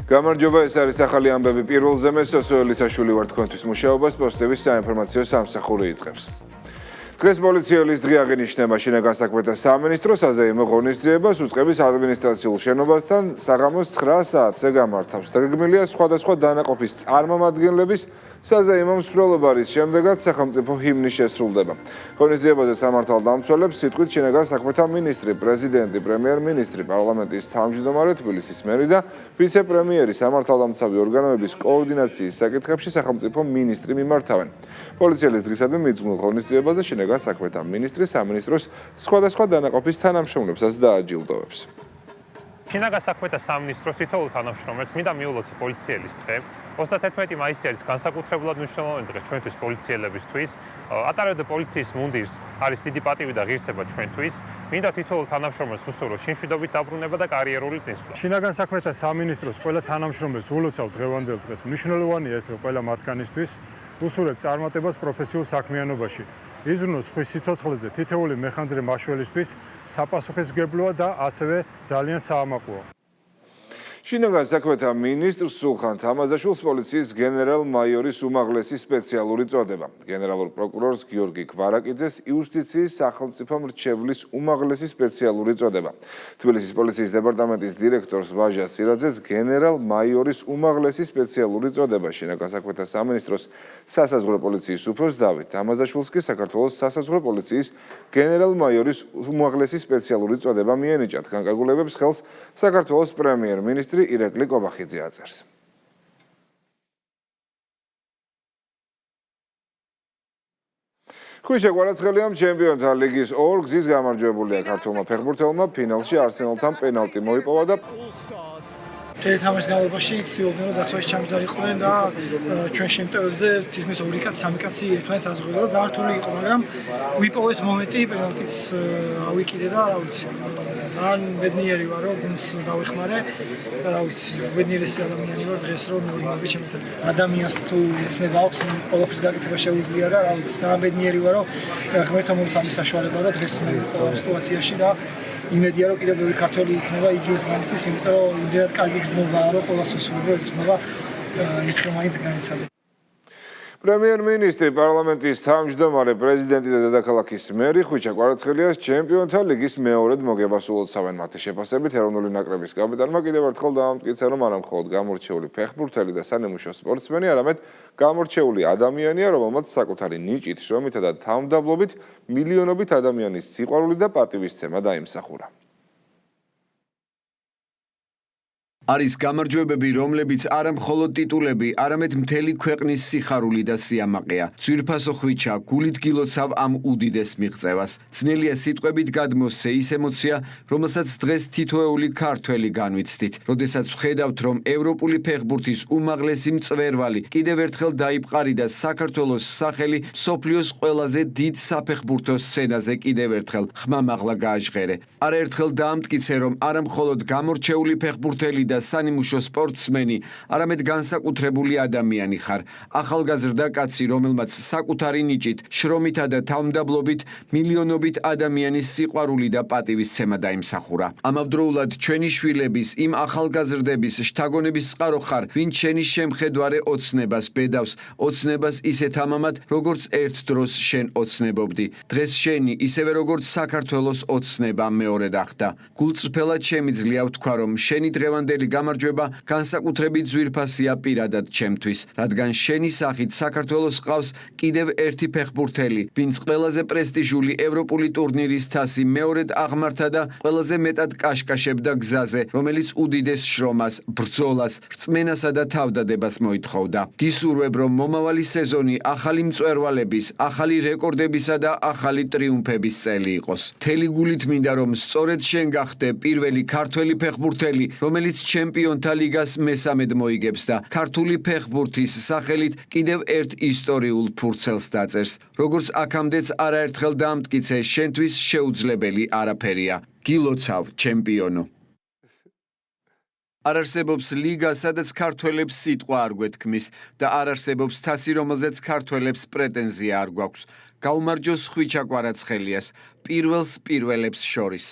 გამარჯობა, ეს არის ახალი ამბები პირველზე მე სოციალისტაშვილი ვარ თქვენთვის მუშაობას პოსტების საინფორმაციო სამსახური იწყებს. დღეს პოლიციის დღე აღინიშნება შინაგან საქმეთა სამინისტროს საზეიმო ღონისძიებას უწყების ადმინისტრაციულ შენობასთან საღამოს 9 საათზე გამართავს. დაგეგმილია სხვადასხვა დანაყოფის წარმომადგენლების საზეიმო მსვლელობარის შემდეგაც სახელმწიფო ჰიმნი შესრულდება. ღონისძიებაზე სამართალ დამცველებს სიტყვით შინაგან საქმეთა მინისტრი, პრეზიდენტი, პრემიერ-მინისტრი, პარლამენტის თავმჯდომარე, თბილისის მერი და ვიცე-პრემიერი სამართალდამცავი ორგანოების კოორდინაციის საკითხებში სახელმწიფო მინისტრი მიმართავენ. პოლიციის დღისადმი მიძღვნილ ღონისძიებაზე შინაგან საქმეთა მინისტრი სამინისტროს სხვადასხვა დანაყოფის თანამშრომლებსაც დააჯილდოვებს. შინაგან საქმეთა სამინისტროს თითოეულ თანამშრომელს მინდა მიულოცო პოლიციის დღე. 31 მაისი არის განსაკუთრებულად მნიშვნელოვანი დღე ჩვენთვის პოლიციელებისთვის. ატარებდა პოლიციის მუნდირს არის დიდი პატივი და ღირსება ჩვენთვის. მინდა თითოეულ თანამშრომელს უსურვო შინშვიდობით დაბრუნება და კარიერული წინსვლა. შინაგან საქმეთა სამინისტროს ყველა თანამშრომელს ულოცავ დღევანდელ დღეს. მნიშვნელოვანია ეს დღე ყველა მათგანისთვის. უსურვებ წარმატებას პროფესიულ საქმიანობაში. იზრუნოს ხვის სიცოცხლეზე თითოეული მეხანძრე მაშველისთვის საპასუხისმგებლოა და ასევე ძალიან საამაყოა. შინაგან საქმეთა მინისტრ სულხან თამაზაშვილს პოლიციის გენერალ-მაიორის უმაღლესი სპეციალური წოდება. გენერალურ პროკურორს გიორგი გვარაკიძეს იუსტიციის სახელმწიფო მრჩევლის უმაღლესი სპეციალური წოდება. თბილისის პოლიციის დეპარტამენტის დირექტორს ვაჟა სილაძეს გენერალ-მაიორის უმაღლესი სპეციალური წოდება. შინაგან საქმეთა სამინისტროს სასაზღვრო პოლიციის უფროს დავით თამაზაშვილს კი საქართველოს სასაზღვრო პოლიციის გენერალ-მაიორის უმაღლესი სპეციალური წოდება მიენიჭათ. განკარგულებებს ხელს საქართველოს პრემიერ-მინისტრი ირაკლი კობახიძე აწერს. ხვიჩა კვარაცხელიამ ჩემპიონთა ლიგის 2 გზის გამარჯვებულია ქართულმა ფეხბურთელმა ფინალში არსენალთან პენალტი მოიპოვა და თამაშის განმავლობაში ცდილობდნენ რომ დაცვაში ჩამჯდარიყვნენ და ჩვენ შემტევებზე თითქმის 2 კაცი 3 კაცი ერთმანეთს აზღვრებდა და ძალიან რთული იყო, მაგრამ ვიპოვეთ მომენტი პენალტიც ავიკიდე და რა ვიცი. ძალიან ბედნიერი ვარ რომ გუნდს დავეხმარე და რა ვიცი, ბედნიერესი ადამიანი ვარ დღეს რომ მეუბნები ჩემთან. ადამიანს თუ იცნება აქვს ყველაფრის გაკეთება შეუძლია და რა ვიცი, ძალიან ბედნიერი ვარ რომ ღმერთმა მომსამის საშუალება და დღეს მე ვიყავ სიტუაციაში და იმედია რომ კიდევ ბევრი ქართველი იქნება იგივეს განიცდის, იმიტომ რომ იმდენად კარგი გზნობაა რომ ყველას უსურვებ ეს გზნობა ერთხელ მაინც განიცადება. პრემიერ-მინისტრი, პარლამენტის თავმჯდომარე, პრეზიდენტი და დედაქალაქის მერი ხვიჩა კვარაცხელიას ჩემპიონთა ლიგის მეორედ მოგებას ულოცავენ. მათი შეფასებით ეროვნული ნაკრების კაპიტანმა კიდევ ერთხელ დაამტკიცა, რომ არა მხოლოდ გამორჩეული ფეხბურთელი და სანიმუშო სპორტსმენი, არამედ გამორჩეული ადამიანია, რომელმაც საკუთარი ნიჭით, შრომითა და თავმდაბლობით მილიონობით ადამიანის სიყვარული და პატივისცემა დაიმსახურა. არის გამარჯვებები, რომლებიც არა მხოლოდ ტიტულები, არამედ მთელი ქვეყნის სიხარული და სიამაყეა. ძვირფასო ხვიჩა, გულით გილოცავ ამ უდიდეს მიღწევას. ძნელია სიტყვებით გადმოსცე ის ემოცია, რომელსაც დღეს თითოეული ქართველი განვიცდით. როდესაც ვხედავთ, რომ ევროპული ფეხბურთის უმაღლესი მწვერვალი კიდევ ერთხელ დაიპყარი და საქართველოს სახელი მსოფლიოს ყველაზე დიდ საფეხბურთო სცენაზე კიდევ ერთხელ ხმამაღლა გააჟღერე. არაერთხელ დაამტკიცე, რომ არა მხოლოდ გამორჩეული ფეხბურთელი და სანიმუშო სპორტსმენი, არამედ განსაკუთრებული ადამიანი ხარ. ახალგაზრდა კაცი, რომელმაც საკუთარი ნიჭით, შრომითა და თავმდაბლობით მილიონობით ადამიანის სიყვარული და პატივისცემა დაიმსახურა. ამავდროულად ჩვენი შვილების, იმ ახალგაზრდების შთაგონების წყარო ხარ, ვინც შენი შემხედვარე ოცნებას ბედავს, ოცნებას ისეთ ამამად, როგორც ერთ დროს შენ ოცნებობდი. დღეს შენი, ისევე როგორც საქართველოს ოცნება მეორედ ახდა. გულწრფელად შემიძლია ვთქვა, რომ შენი დღევანდელი გამარჯვება განსაკუთრებით ძვირფასია პირადად ჩემთვის, რადგან შენი სახით საქართველოს ყავს კიდევ ერთი ფეხბურთელი, ვინც ყველაზე პრესტიჟული ევროპული ტურნირის თასი მეორედ აღმართა და ყველაზე მეტად კაშკაშებდა გზაზე, რომელიც უდიდეს შრომას, ბრძოლას, რწმენასა და თავდადებას მოითხოვდა. გისურვებ, რომ მომავალი სეზონი ახალი მწვერვალების, ახალი რეკორდებისა და ახალი ტრიუმფების წელი იყოს. მთელი გულით მინდა, რომ სწორედ შენ გახდე პირველი ქართველი ფეხბურთელი, რომელიც ჩემპიონთა ლიგას მესამედ მოიგებს და ქართული ფეხბურთის სახელით კიდევ ერთ ისტორიულ ფურცელს დაწერს. როგორც აქამდეც არაერთხელ დაამტკიცე, შენთვის შეუძლებელი არაფერია. გილოცავ, ჩემპიონო. არ არსებობს ლიგა, სადაც ქართველებს სიტყვა არ გვეთქმის და არ არსებობს თასი, რომელზეც ქართველებს პრეტენზია არ გვაქვს. გაუმარჯოს ხვიჩა კვარაცხელიას, პირველებს შორის.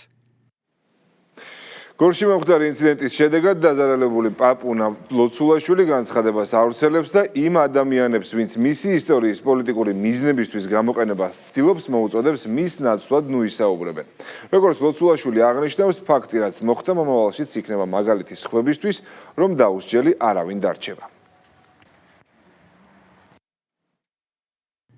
გორში მომხდარი ინციდენტის შედეგად დაზარალებული პაპუნა ლოცულაშვილი განცხადებას ავრცელებს და იმ ადამიანებს, ვინც მისი ისტორიის პოლიტიკური მიზნებისთვის გამოყენებას ცდილობს, მოუწოდებს მის ნაცვლად ნუისაუბრებენ. როგორც ლოცულაშვილი აღნიშნავს, ფაქტი, რაც მოხდა მომავალშიც იქნება მაგალითი სხვებისთვის, რომ დაუსჯელი არავინ დარჩება.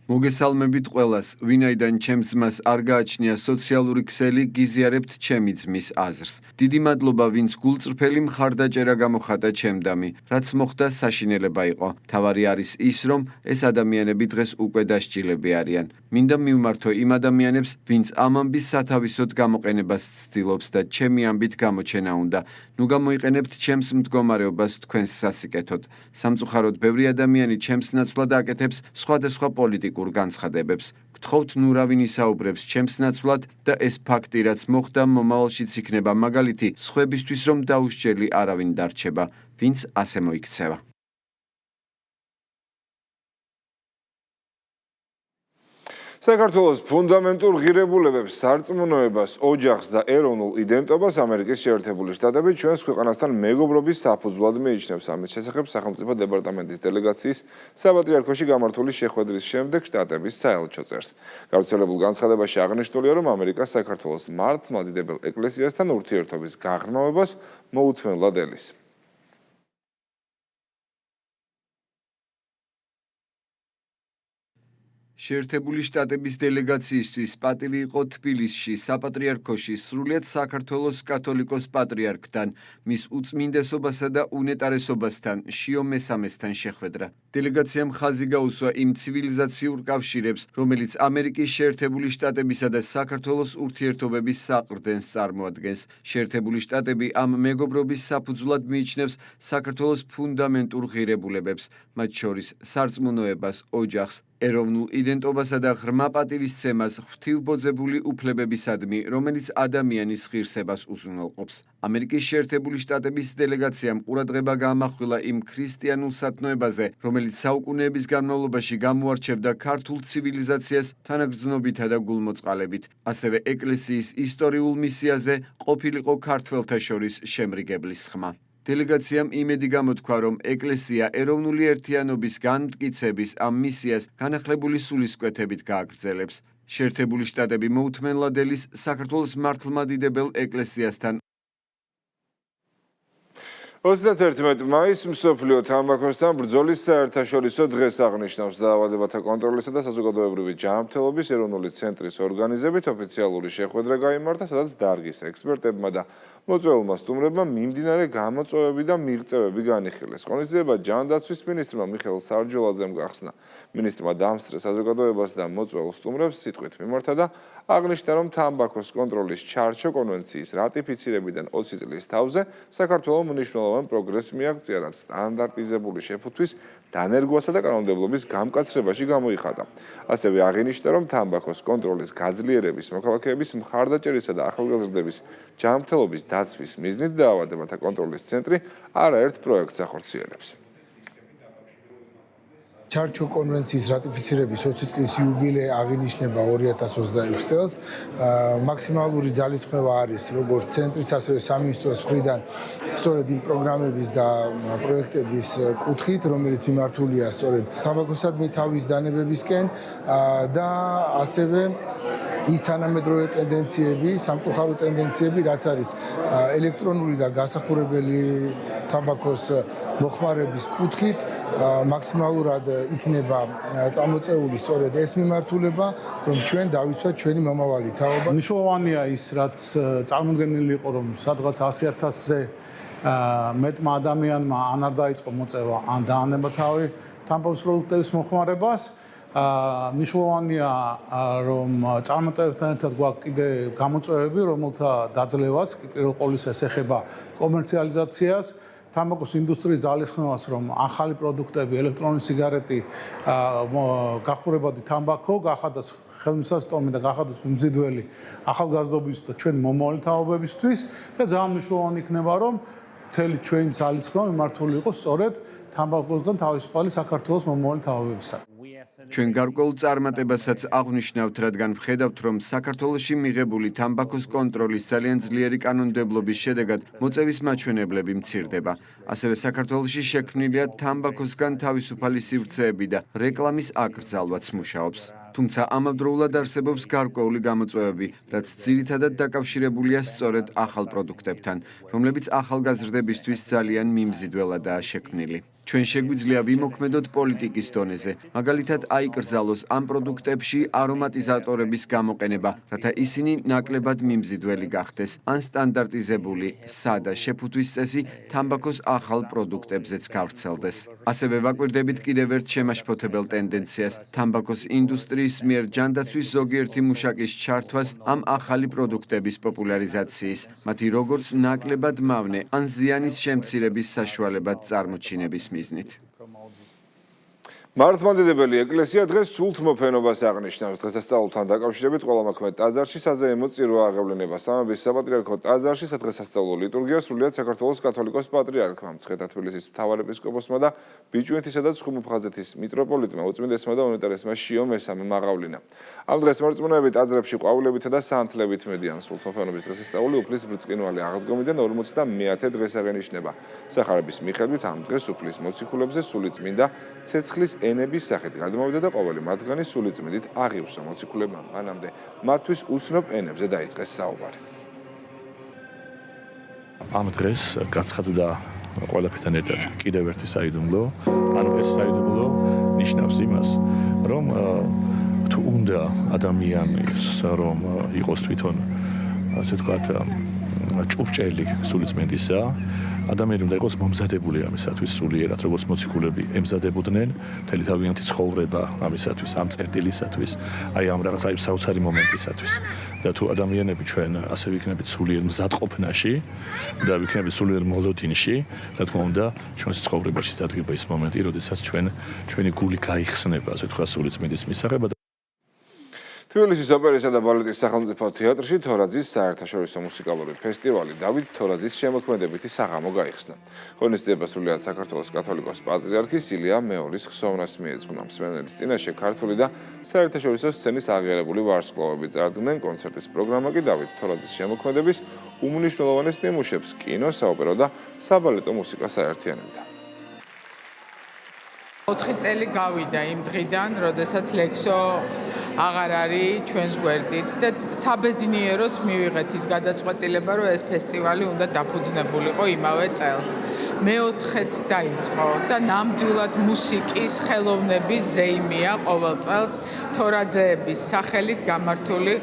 მოგესალმებით ყველას, ვინაიდან ჩემს ძმას არ გააჩნია სოციალური ქსელი, გიზიარებთ ჩემი ძმის აზრს. დიდი მადლობა, ვინც გულწრფელი მხარდაჭერა გამოხატა ჩემდამი, რაც მოხდა საშინელება იყო. თავარი არის ის, რომ ეს ადამიანები დღეს უკვე დასჯილები არიან. მინდა მივმართო იმ ადამიანებს, ვინც ამ ამბის სათავისოდ გამოყენებას ცდილობს და ჩემი ამბით გამოჩენა უნდა. ნუ გამოიყენებთ ჩემს მდგომარეობას თქვენს სასიკეთოდ. სამწუხაროდ ბევრი ადამიანი ჩემს ნაცვლად აკეთებს სხვადასხვა პოლიტიკურ განცხადებებს. გთხოვთ ნუ რავინ ისაუბრებს ჩემს ნაცვლად და ეს ფაქტი, რაც მოხდა, მომავალშიც იქნება მაგალითი სხვებისთვის, რომ დაუსჯელი არავინ დარჩება, ვინც ასე მოიქცევა. საქართველოს ფუნდამენტურ ღირებულებებს, სარწმუნოებას, ოჯახს და ეროვნულ იდენტობას ამერიკის შეერთებული შტატები ჩვენს ქვეყანასთან მეგობრობის საფუძვლად მიიჩნევს. ამის შესახებ სახელმწიფო დეპარტამენტის დელეგაციის საპატრიარქოში გამართული შეხვედრის შემდეგ შტატების საელჩო წერს. გავრცელებულ განცხადებაში აღნიშნულია, რომ ამერიკა საქართველოს მართლმადიდებელ ეკლესიასთან ურთიერთობის გაღრმავებას მოუთმენლად ელის. შეერთებული შტატების დელეგაციისთვის პატივი იყო თბილისში, საპატრიარქოში, სრულიად საქართველოს კათოლიკოს პატრიარქთან, მის უწმინდესობასა და უნეტარესობასთან, შიო მესამესთან შეხვედრა. დელეგაციამ ხაზი გაუსვა იმ ცივილიზაციურ კავშირებს, რომელიც ამერიკის შეერთებული შტატებისა და საქართველოს ურთიერთობების საყრდენს წარმოადგენს. შეერთებული შტატები ამ მეგობრობის საფუძვლად მიიჩნევს საქართველოს ფუნდამენტურ ღირებულებებს, მათ შორის სარწმუნოებას, ოჯახს, ეროვნულ იდენტობასა და ღრმა პატივისცემას ღვთივბოძებული უფლებებისადმი, რომელიც ადამიანის ღირსებას უზრუნველყოფს. ამერიკის შეერთებული შტატების დელეგაციამ ყურადღება გაამახვილა იმ ქრისტიანულ სათნოებაზე, რომელიც საუკუნეების განმავლობაში გამოარჩევდა ქართულ ცივილიზაციას თანაგრძნობითა და გულმოწყალებით. ასევე ეკლესიის ისტორიულ მისიაზე ყოფილიყო ქართველთა შორის შემრიგებლის ხმა. დელეგაციამ იმედი გამოთქვა, რომ ეკლესია ეროვნული ერთიანობის განმტკიცების ამ მისიას განახლებული სულისკვეთებით გააგრძელებს. შეერთებული შტატები მოუთმენლად ელის საქართველოს მართლმადიდებელ ეკლესიასთან 31 მაისს მსოფლიო თამბაქოსთან ბრძოლის საერთაშორისო დღეს აღნიშნავს დაავადებათა კონტროლისა და საზოგადოებრივი ჯანმრთელობის ეროვნული ცენტრის ორგანიზებით ოფიციალური შეხვედრა გაიმართა, სადაც დარგის ექსპერტებმა და მოწვეულმა სტუმრებმა მიმდინარე გამოწვევები და მიღწევები განიხილეს. ღონისძიება ჯანდაცვის მინისტრმა მიხეილ სარჯოლაძემ გახსნა. მინისტრმა დამსწრე საზოგადოებას და მოწვეულ სტუმრებს სიტყვით მიმართა და აღნიშნა, რომ თამბაქოს კონტროლის ჩარჩო კონვენციის რატიფიცირებიდან 20 წლის თავზე საქართველოს მნიშვნელოვან პროგრესს მიაღწია, რაც სტანდარტიზებული შეფუთვის დანერგვასა და კანონმდებლობის გამკაცრებაში გამოიხატა. ასევე აღინიშნა, რომ თამბაქოს კონტროლის გაძლიერების, მოქალაქეების მხარდაჭერისა და ახალგაზრდების ჯანმრთელობის დაცვის მიზნით დაავადებათა კონტროლის ცენტრი არაერთ პროექტს ახორციელებს. ჩარჩო კონვენციის რატიფიცირების 20 წლის იუბილე აღინიშნება 2026 წელს. მაქსიმალური ძალისხმევა არის როგორც ცენტრის, ასევე სამინისტროს მხრიდან სწორედ იმ პროგრამების და პროექტების კუთხით, რომელიც მიმართულია სწორედ თამბაქოსადმი თავის დანებებისკენ და ასევე ის თანამედროვე ტენდენციები, სამწუხარო ტენდენციები, რაც არის ელექტრონული და გასახურებელი თამბაქოს მოხმარების კუთხით, მაქსიმალურად იქნება წამოწეული სწორედ ეს მიმართულება, რომ ჩვენ დავიცვათ ჩვენი მომავალი თაობა. მნიშვნელოვანია ის, რაც წარმოდგენილი იყო, რომ სადღაც 100,000-ზე მეტმა ადამიანმა ან არ დაიწყო მოწევა, ან დაანება თავი თამბაქოს პროდუქტების მოხმარებას. მნიშვნელოვანია, რომ წარმატებებთან ერთად გვაქვს კიდე გამოწვევები, რომელთა დაძლევაც პირველ ყოვლისა ეხება კომერციალიზაციას, თამბაქოს ინდუსტრიის ძალისხმევას, რომ ახალი პროდუქტები, ელექტრონული სიგარეტი, გახურებადი თამბაქო გახადოს ხელმისაწვდომი და გახადოს უმძიდველი ახალგაზრდობის და ჩვენ მომავალი თაობებისთვის და ძალიან მნიშვნელოვანი იქნება, რომ მთელი ჩვენი ძალისხმევა მიმართული იყო სწორედ თამბაქოსგან თავისუფალი საქართველოს მომავალი თავებისაკენ. ჩვენ გარკვეულ წარმატებასაც აღვნიშნავთ, რადგან ვხედავთ, რომ საქართველოში მიღებული თამბაქოს კონტროლის ძალიან ძლიერი კანონმდებლობის შედეგად მოწევის მაჩვენებლები მცირდება. ასევე საქართველოში შექმნილია თამბაქოსგან თავისუფალი სივრცეები და რეკლამის აკრძალვაც მუშაობს. თუმცა ამავდროულად არსებობს გარკვეული გამოწვევები, რაც ძირითადად დაკავშირებულია სწორედ ახალ პროდუქტებთან, რომლებიც ახალგაზრდებისთვის ძალიან მიმზიდველადაა შექმნილი. ჩვენ შეგვიძლია ვიმოქმედოთ პოლიტიკის დონეზე, მაგალითად აიკრძალოს ამ პროდუქტებში არომატიზატორების გამოყენება, რათა ისინი ნაკლებად მიმზიდველი გახდეს, ან სტანდარტიზებული სადა შეფუთვის წესი თამბაქოს ახალ პროდუქტებზეც გავრცელდეს. ასევე ვაკვირდებით კიდევ ერთ შემაშფოთებელ ტენდენციას, თამბაქოს ინდუსტრიის მიერ ჯანდაცვის ზოგიერთი მუშაკის ჩართვას ამ ახალი პროდუქტების პოპულარიზაციის, მათი როგორც ნაკლებად მავნე ან ზიანის შემცირების საშუალებად წარმოჩინების მიზნით. მართლმადიდებელი ეკლესია დღეს სულთმოფენობას აღნიშნავს. დღესასწაულთან დაკავშირებით ყველა მოქმედ ტაძარში საზეიმო წირვა აღევლინება. სამების საპატრიარქო ტაძარში სადღესასწაულო ლიტურგია სრულიად საქართველოს კათოლიკოს პატრიარქმა, მცხეთა თბილისის მთავარეპისკოპოსმა და ბიჭვინთისა და ცხუნუფხაზეთის მიტროპოლიტმა უწმინდესმა და უნიტარესმა შიო მესამე მაღავლინა. ამ დღეს მორწმუნეები ტაძრებში ყვავილებითა და სანთლებით მედიან. სულთმოფენობის დღესასწაული უფლის ბრწყინვალე აღდგომიდან 50-მე დღეს აღენიშნება. სახარების მიხედვით ამ დღეს უფლის მოციქულებზე სულიწმინდა ცეცხლის ენების სახით გადმოვიდა და ყოველი მათგანი სულიწმინდით აღივსო მოციქულებმა, მანამდე მათთვის უცნობ ენებზე დაიწყეს საუბარი. ამ დღეს გაცხადდა ყველაფერთან ერთად კიდევ ერთი საიდუმლო, ანუ ეს საიდუმლო ნიშნავს იმას, რომ თუ უნდა ადამიანის რომ იყოს თვითონ ასე ვთქვათ ჭურჭელი სულიწმინდისა, ადამიანი უნდა იყოს მომზადებული ამისათვის სულიერად, როგორც მოციქულები ემზადებოდნენ მთელი თავიანთი ცხოვრება ამისათვის, ამ წერტილისათვის, აი ამ რაღაც აი საოცარი მომენტისათვის. და თუ ადამიანები ჩვენ ასე ვიქნებით სულიერ მზადყოფნაში და ვიქნებით სულიერ მოლოდინში, რა თქმა უნდა, ჩვენს ცხოვრებაში დადგება ის მომენტი, როდესაც ჩვენი გული გაიხსნება, ასე ვთქვათ, სულიწმინდის მისაღებად. თბილისის ოპერისა და ბალეტის სახელმწიფო თეატრში თორაძის საერთაშორისო მუსიკალური ფესტივალი დავით თორაძის შემოქმედებითი საღამო გაიხსნა. ღონისძიება სრულიად საქართველოს კათოლიკოს პატრიარქის ილია მეორის ხსოვნას მიეძღვნა. მსმენელის წინაშე ქართული და საერთაშორისო სცენის აღიარებული ვარსკვლავები წარდგნენ. კონცერტის პროგრამა კი დავით თორაძის შემოქმედების უმნიშვნელოვანეს ნიმუშებს კინო, საოპერო და საბალეტო მუსიკას აერთიანებდა. 4 წელი გავიდა იმ დღიდან, როდესაც ლექსო აღარ არის ჩვენს გვერდით და საბედნიეროდ მივიღეთ ის გადაწყვეტილება, რომ ეს ფესტივალი უნდა დაფუძნებულიყო იმავე წელს. მეოთხედ დაიწყო და ნამდვილად მუსიკის ხელოვნების ზეიმია ყოველ წელს თორაძეების სახელით გამართული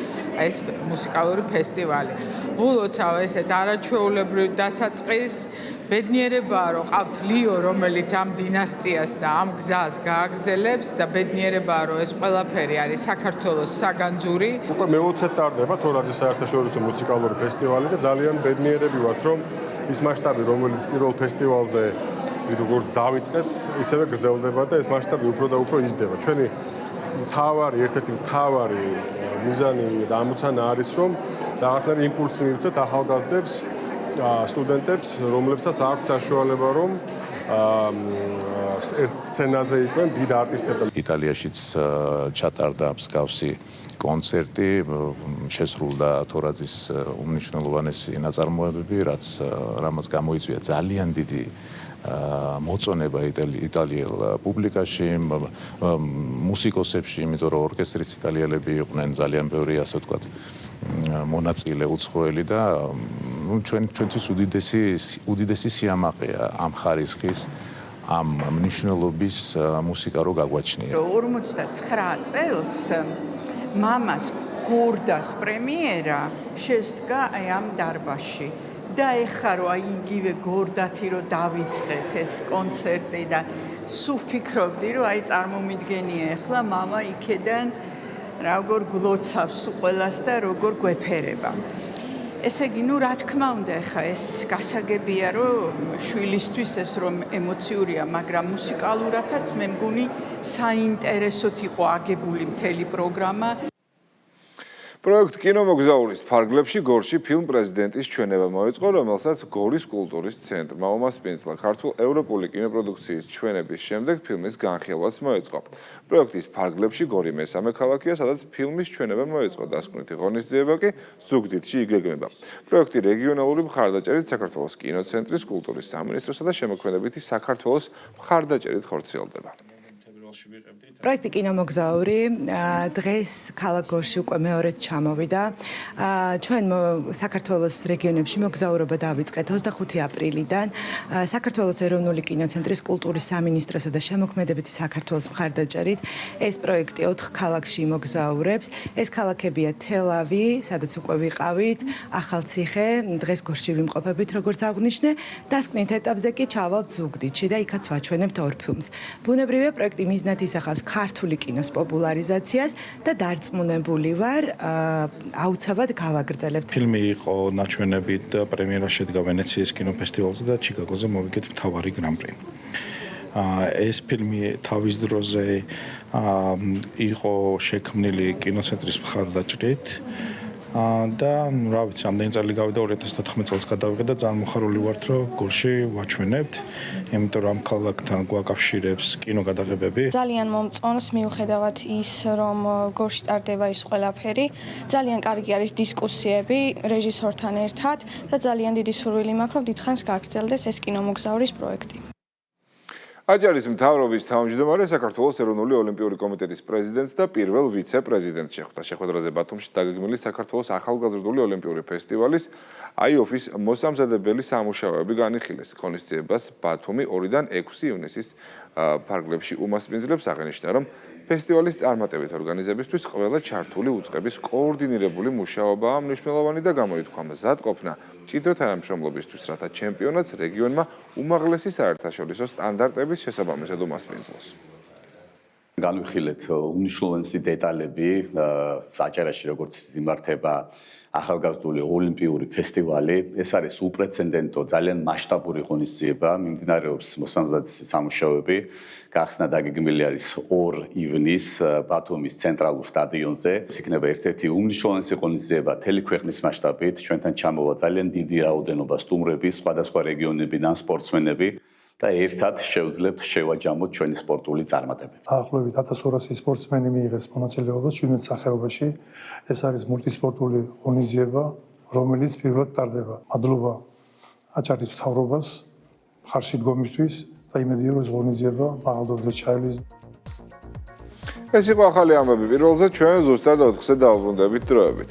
ეს მუსიკალური ფესტივალი. ვულოცავ ესეთ არაჩვეულებრივ დასაწყისს ბედნიერებაა, რომ ყავთ ლიო, რომელიც ამ დინასტიას და ამ გზას გააგრძელებს და ბედნიერებაა, რომ ეს ყველაფერი არის საქართველოს საგანძური. უკვე მეოთხედ ტარდება თორაძის საერთაშორისო მუსიკალური ფესტივალი და ძალიან ბედნიერები ვართ, რომ ის მასშტაბი, რომელიც პირველ ფესტივალზე როგორც დავიწყეთ, ისევე გრძელდება და ეს მასშტაბი უფრო და უფრო იზრდება. ჩვენი ერთ-ერთი მთავარი მიზანი და ამოცანა არის, რომ რაღაცნაირი იმპულსი მივცეთ ახალგაზრდებს, სტუდენტებს, რომლებსაც აქვს საშუალება, რომ ერთ სცენაზე იყვნენ დიდ არტისტებთან. იტალიაშიც ჩატარდა მსგავსი კონცერტი, შესრულდა თორაძის უმნიშვნელოვანესი ნაწარმოებები, რამაც გამოიწვია ძალიან დიდი მოწონება იტალიელ პუბლიკაში, მუსიკოსებში, იმიტომ რომ ორკესტრის იტალიელები იყვნენ ძალიან ბევრი, ასე ვთქვათ, მონაწილე უცხოელი და ჩვენთვის უდიდესი სიამაყეა ამ ხარისხის, ამ მნიშვნელობის მუსიკა რო გაგვაჩნია. 59 წელს მამას გორდას პრემიერა შესდგა აი ამ დარბაზში. და ეხლა რომ აი იგივე გორდათი რომ დავიწყეთ ეს კონცერტი და სულ ფიქრობდი რომ აი წარმომიდგენია ეხლა мама იქედან როგორ გლოცავს ყველას და როგორ გვეფერება. ესე იგი, ნუ რა თქმა უნდა, ეხლა ეს გასაგებია, რომ შვილისთვის ეს რომ ემოციურია, მაგრამ მუსიკალურადაც მე მგონი საინტერესოდ იყო აგებული მთელი პროგრამა. პროექტ კინომოგზაურის ფარგლებში გორში ფილმ პრეზიდენტის ჩვენება მოეწყო, რომელსაც გორის კულტურის ცენტრმა უმასპინძლა. ქართულ ევროპული კინოპროდუქციის ჩვენების შემდეგ ფილმის განხილვაც მოეწყო. პროექტის ფარგლებში გორი მესამე ქალაქია, სადაც ფილმის ჩვენება მოეწყო. დასკვნითი ღონისძიება კი ზუგდიდში იგეგმება. პროექტი რეგიონალური მხარდაჭერით საქართველოს კინოცენტრის, კულტურის სამინისტროსა და შემოქმედებითი საქართველოს მხარდაჭერით ხორციელდება. პროექტი კინომოგზაური დღეს ქალაქ გორში უკვე მეორედ ჩამოვიდა. ჩვენ საქართველოს რეგიონებში მოგზაურობა დავიწყეთ 25 აპრილიდან. საქართველოს ეროვნული კინოცენტრის, კულტურის სამინისტროსა და შემოქმედებითი საქართველოს მხარდაჭერით ეს პროექტი 4 ქალაქში მოგზაურებს. ეს ქალაქებია თელავი, სადაც უკვე ვიყავით, ახალციხე, დღეს გორში ვიმყოფებით, როგორც აღვნიშნე, დასკვნით ეტაპზე კი ჩავალთ ზუგდიდში და იქაც ვაჩვენებთ ორ ფილმს. ბუნებრივია პროექტი მიზნად ისახავს ქართული კინოს პოპულარიზაციას და დარწმუნებული ვარ, აუცილებლად გავაგრძელებთ. ფილმი იყო ნაჩვენებით პრემიერა შედგა ვენეციის კინოფესტივალზე და ჩიკაგოზე მოვიგეთ მთავარი გრან-პრი. ეს ფილმი თავის დროზე იყო შექმნილი კინოცენტრის მხარდაჭერით და რა ვიცი, ამდენი წელი გავიდა 2014 წელს გადავიღე და ძალიან მოხარული ვართ, რომ გორში ვაჩვენებთ, იმიტომ რომ ამ ქალაქთან გვაკავშირებს კინოგადაღებები. ძალიან მომწონს მიუხედავად ის, რომ გორში ტარდება ის ყველაფერი. ძალიან კარგი არის დისკუსიები რეჟისორთან ერთად და ძალიან დიდი სურვილი მაქვს, რომ დიდხანს გაგრძელდეს ეს კინომოგზაურის პროექტი. აჯარის მთავრობის თავმჯდომარე საქართველოს ეროვნული ოლიმპიური კომიტეტის პრეზიდენტს და პირველ ვიცე-პრეზიდენტს შეხვდა. შეხვედრაზე ბათუმში დაგეგმილი საქართველოს ახალგაზრდული ოლიმპიური ფესტივალის IOF-ის მოსამზადებელი სამუშაოები განიხილეს. ღონისძიებას ბათუმი 2-დან 6 ივნისის ფარგლებში უმასპინძლებს, აღნიშნა, რომ ფესტივალის წარმატებით ორგანიზებისთვის ყველა ჩართული უწყების კოორდინირებული მუშაობაა მნიშვნელოვანი და გამოითქვა მზადყოფნა ჭიდრო თანამშრომლობისთვის, რათა ჩემპიონატს რეგიონმა უმაღლესი საერთაშორისო სტანდარტების შესაბამისად უმასპინძლოს. განვიხილეთ უმნიშვნელოვანესი დეტალები საჭერაში, როგორც იმართება ახალგაზრდული ოლიმპიური ფესტივალი. ეს არის უპრეცედენტო, ძალიან მასშტაბური ღონისძიება, მიმდინარეობს მოსამზადებელი სამუშაოები. გახსნა დაგეგმილი არის 2 ივნის ბათუმის ცენტრალურ სტადიონზე. ეს იქნება ერთ-ერთი უმნიშვნელოვანესი ღონისძიება მთელი ქვეყნის მასშტაბით. ჩვენთან ჩამოვა ძალიან დიდი რაოდენობა სტუმრები, სხვადასხვა რეგიონებიდან სპორტსმენები და ერთად შევძლებთ შევაჯამოთ ჩვენი სპორტული წარმატებები. დაახლოებით 1200 სპორტსმენი მიიღებს მონაწილეობას 17 სახეობაში. ეს არის მულტისპორტული ღონისძიება, რომელიც პირველად ტარდება. მადლობა აჭარის მთავრობას ხარში დგომისთვის და იმედია, რომ ეს ღონისძიება მაღალდობზე ჩაელის. ეს იყო ახალი ამბები პირველზე, ჩვენ ზუსტად 4-ზე დავუბრუნდებით დროებით.